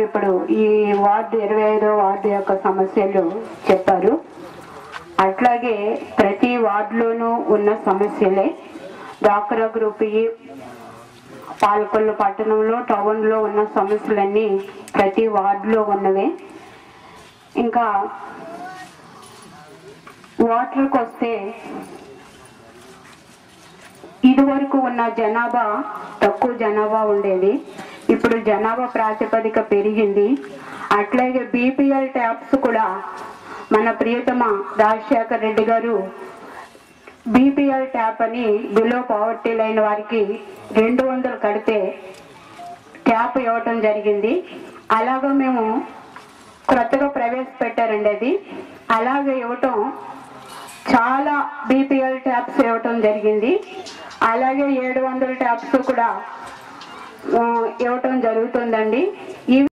ఇప్పుడు ఈ ward 25వ ward యొక్క సమస్యలు చెప్పారు. అట్లాగే ప్రతి వార్డులోనూ ఉన్న సమస్యలే డ్వాక్రా గ్రూప్ ఈ పాలకొల్లు పట్టణంలో టౌన్లో ఉన్న సమస్యలన్నీ ప్రతి వార్డులో ఉన్నవే. ఇంకా వాటర్కి వస్తే ఇదివరకు ఉన్న జనాభా తక్కువ జనాభా ఉండేది, ఇప్పుడు జనాభా ప్రాతిపదిక పెరిగింది. అట్లాగే బీపీఎల్ ట్యాప్స్ కూడా మన ప్రియతమ రాజశేఖర్ రెడ్డి గారు బీపీఎల్ ట్యాప్ అని బిలో పావర్టీ లైన్ వారికి 200 కడితే ట్యాప్ ఇవ్వటం జరిగింది. అలాగే మేము కొత్తగా ప్రవేశపెట్టారండి అది. అలాగే ఇవ్వటం చాలా బీపీఎల్ ట్యాప్స్ ఇవ్వటం జరిగింది. అలాగే 700 ట్యాప్స్ కూడా ఇవ్వటం జరుగుతుందండి.